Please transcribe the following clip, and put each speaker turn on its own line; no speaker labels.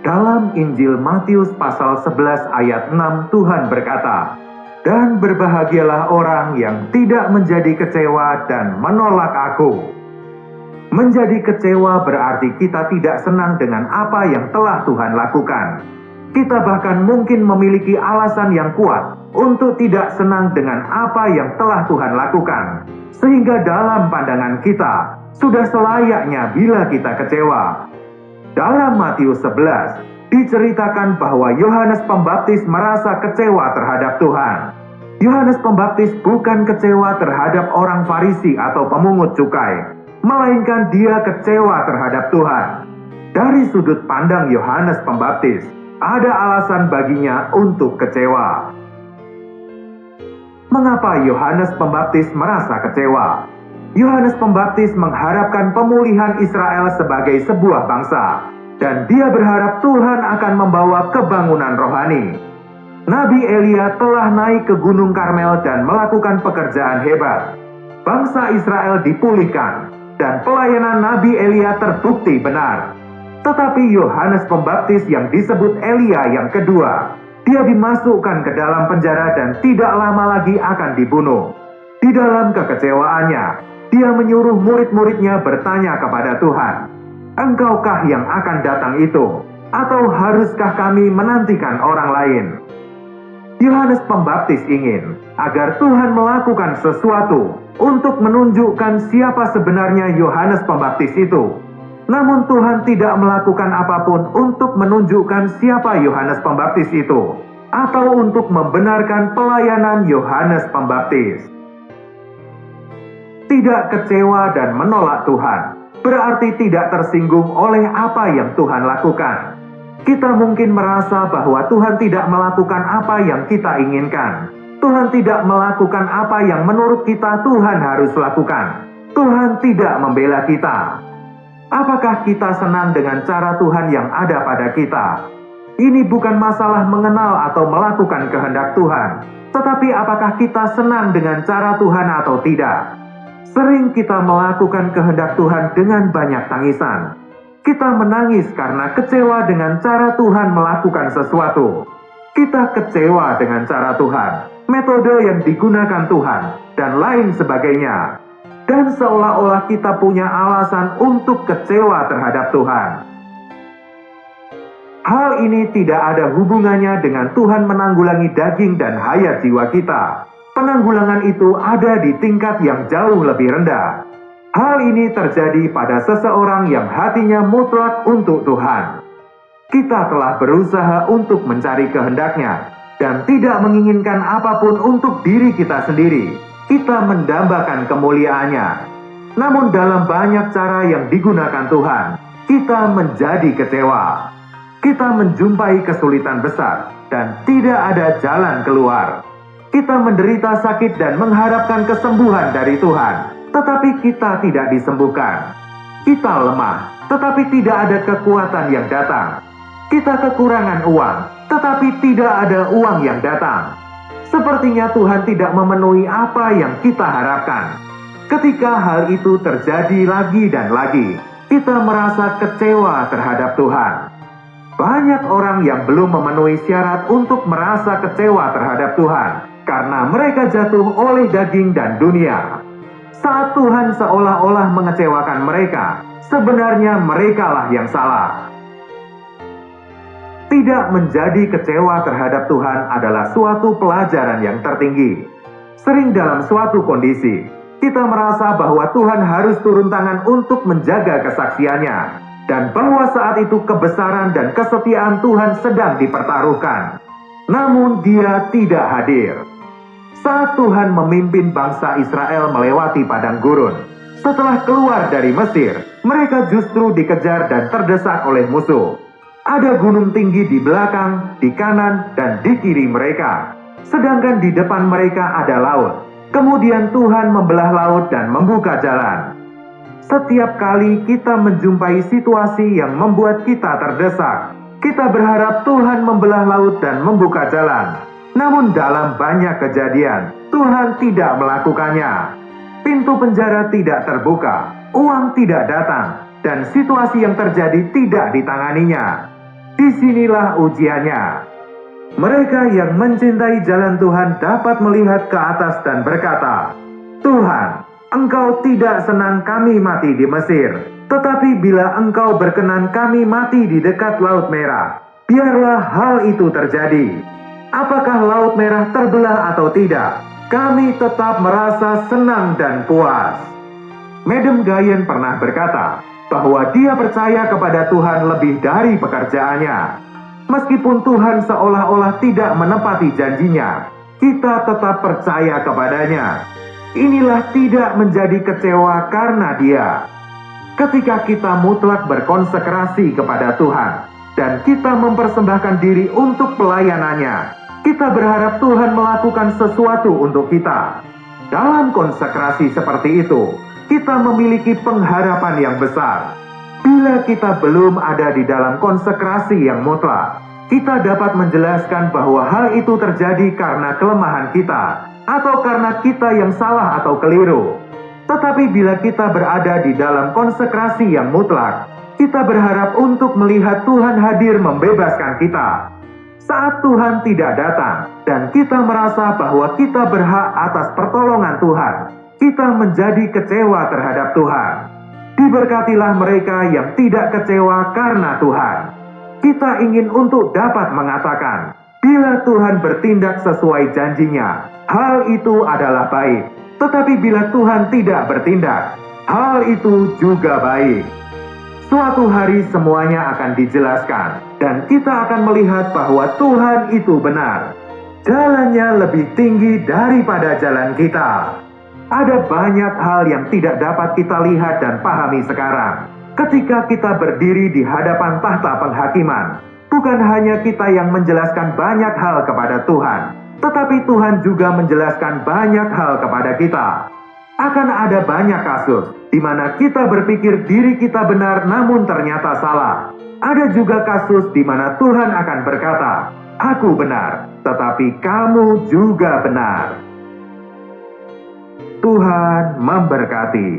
Dalam Injil Matius pasal 11 ayat 6 Tuhan berkata, "Dan berbahagialah orang yang tidak menjadi kecewa dan menolak Aku." Menjadi kecewa berarti kita tidak senang dengan apa yang telah Tuhan lakukan. Kita bahkan mungkin memiliki alasan yang kuat untuk tidak senang dengan apa yang telah Tuhan lakukan. Sehingga dalam pandangan kita, sudah selayaknya bila kita kecewa. Dalam Matius 11, diceritakan bahwa Yohanes Pembaptis merasa kecewa terhadap Tuhan. Yohanes Pembaptis bukan kecewa terhadap orang Farisi atau pemungut cukai, melainkan dia kecewa terhadap Tuhan. Dari sudut pandang Yohanes Pembaptis, ada alasan baginya untuk kecewa. Mengapa Yohanes Pembaptis merasa kecewa? Yohanes Pembaptis mengharapkan pemulihan Israel sebagai sebuah bangsa, dan dia berharap Tuhan akan membawa kebangunan rohani. Nabi Elia telah naik ke Gunung Karmel dan melakukan pekerjaan hebat. Bangsa Israel dipulihkan, dan pelayanan Nabi Elia terbukti benar. Tetapi Yohanes Pembaptis yang disebut Elia yang kedua, dia dimasukkan ke dalam penjara dan tidak lama lagi akan dibunuh. Di dalam kekecewaannya, dia menyuruh murid-muridnya bertanya kepada Tuhan, "Engkaukah yang akan datang itu? Atau haruskah kami menantikan orang lain?" Yohanes Pembaptis ingin agar Tuhan melakukan sesuatu untuk menunjukkan siapa sebenarnya Yohanes Pembaptis itu. Namun Tuhan tidak melakukan apapun untuk menunjukkan siapa Yohanes Pembaptis itu, atau untuk membenarkan pelayanan Yohanes Pembaptis. Tidak kecewa dan menolak Tuhan berarti tidak tersinggung oleh apa yang Tuhan lakukan. Kita mungkin merasa bahwa Tuhan tidak melakukan apa yang kita inginkan. Tuhan tidak melakukan apa yang menurut kita Tuhan harus lakukan. Tuhan tidak membela kita. Apakah kita senang dengan cara Tuhan yang ada pada kita? Ini bukan masalah mengenal atau melakukan kehendak Tuhan, tetapi apakah kita senang dengan cara Tuhan atau tidak? Sering kita melakukan kehendak Tuhan dengan banyak tangisan. Kita menangis karena kecewa dengan cara Tuhan melakukan sesuatu. Kita kecewa dengan cara Tuhan, metode yang digunakan Tuhan, dan lain sebagainya. Dan seolah-olah kita punya alasan untuk kecewa terhadap Tuhan. Hal ini tidak ada hubungannya dengan Tuhan menanggulangi daging dan hayat jiwa kita. Penanggulangan itu ada di tingkat yang jauh lebih rendah. Hal ini terjadi pada seseorang yang hatinya mutlak untuk Tuhan. Kita telah berusaha untuk mencari kehendak-Nya dan tidak menginginkan apapun untuk diri kita sendiri. Kita mendambakan kemuliaan-Nya. Namun dalam banyak cara yang digunakan Tuhan, kita menjadi kecewa. Kita menjumpai kesulitan besar dan tidak ada jalan keluar. Kita menderita sakit dan mengharapkan kesembuhan dari Tuhan, tetapi kita tidak disembuhkan. Kita lemah, tetapi tidak ada kekuatan yang datang. Kita kekurangan uang, tetapi tidak ada uang yang datang. Sepertinya Tuhan tidak memenuhi apa yang kita harapkan. Ketika hal itu terjadi lagi dan lagi, kita merasa kecewa terhadap Tuhan. Banyak orang yang belum memenuhi syarat untuk merasa kecewa terhadap Tuhan, karena mereka jatuh oleh daging dan dunia. Saat Tuhan seolah-olah mengecewakan mereka, sebenarnya merekalah yang salah. Tidak menjadi kecewa terhadap Tuhan adalah suatu pelajaran yang tertinggi. Sering dalam suatu kondisi, kita merasa bahwa Tuhan harus turun tangan untuk menjaga kesaksiannya, dan bahwa saat itu kebesaran dan kesetiaan Tuhan sedang dipertaruhkan. Namun Dia tidak hadir. Saat Tuhan memimpin bangsa Israel melewati padang gurun, setelah keluar dari Mesir, mereka justru dikejar dan terdesak oleh musuh. Ada gunung tinggi di belakang, di kanan, dan di kiri mereka. Sedangkan di depan mereka ada laut. Kemudian Tuhan membelah laut dan membuka jalan. Setiap kali kita menjumpai situasi yang membuat kita terdesak, kita berharap Tuhan membelah laut dan membuka jalan. Namun dalam banyak kejadian, Tuhan tidak melakukannya. Pintu penjara tidak terbuka, uang tidak datang, dan situasi yang terjadi tidak ditanganinya. Di Disinilah ujiannya. Mereka yang mencintai jalan Tuhan dapat melihat ke atas dan berkata, "Tuhan, Engkau tidak senang kami mati di Mesir, tetapi bila Engkau berkenan kami mati di dekat Laut Merah, biarlah hal itu terjadi. Apakah Laut Merah terbelah atau tidak, kami tetap merasa senang dan puas." Madam Guyon pernah berkata bahwa dia percaya kepada Tuhan lebih dari pekerjaannya. Meskipun Tuhan seolah-olah tidak menepati janjinya, kita tetap percaya kepadanya. Inilah tidak menjadi kecewa karena Dia. Ketika kita mutlak berkonsekrasi kepada Tuhan dan kita mempersembahkan diri untuk pelayanannya, kita berharap Tuhan melakukan sesuatu untuk kita. Dalam konsekrasi seperti itu, kita memiliki pengharapan yang besar. Bila kita belum ada di dalam konsekrasi yang mutlak, kita dapat menjelaskan bahwa hal itu terjadi karena kelemahan kita, atau karena kita yang salah atau keliru. Tetapi bila kita berada di dalam konsekrasi yang mutlak, kita berharap untuk melihat Tuhan hadir membebaskan kita. Saat Tuhan tidak datang, dan kita merasa bahwa kita berhak atas pertolongan Tuhan, kita menjadi kecewa terhadap Tuhan. Diberkatilah mereka yang tidak kecewa karena Tuhan. Kita ingin untuk dapat mengatakan, bila Tuhan bertindak sesuai janjinya, hal itu adalah baik. Tetapi bila Tuhan tidak bertindak, hal itu juga baik. Suatu hari semuanya akan dijelaskan, dan kita akan melihat bahwa Tuhan itu benar. Jalannya lebih tinggi daripada jalan kita. Ada banyak hal yang tidak dapat kita lihat dan pahami sekarang. Ketika kita berdiri di hadapan tahta penghakiman, bukan hanya kita yang menjelaskan banyak hal kepada Tuhan, tetapi Tuhan juga menjelaskan banyak hal kepada kita. Akan ada banyak kasus di mana kita berpikir diri kita benar namun ternyata salah. Ada juga kasus di mana Tuhan akan berkata, "Aku benar, tetapi kamu juga benar." Tuhan memberkati.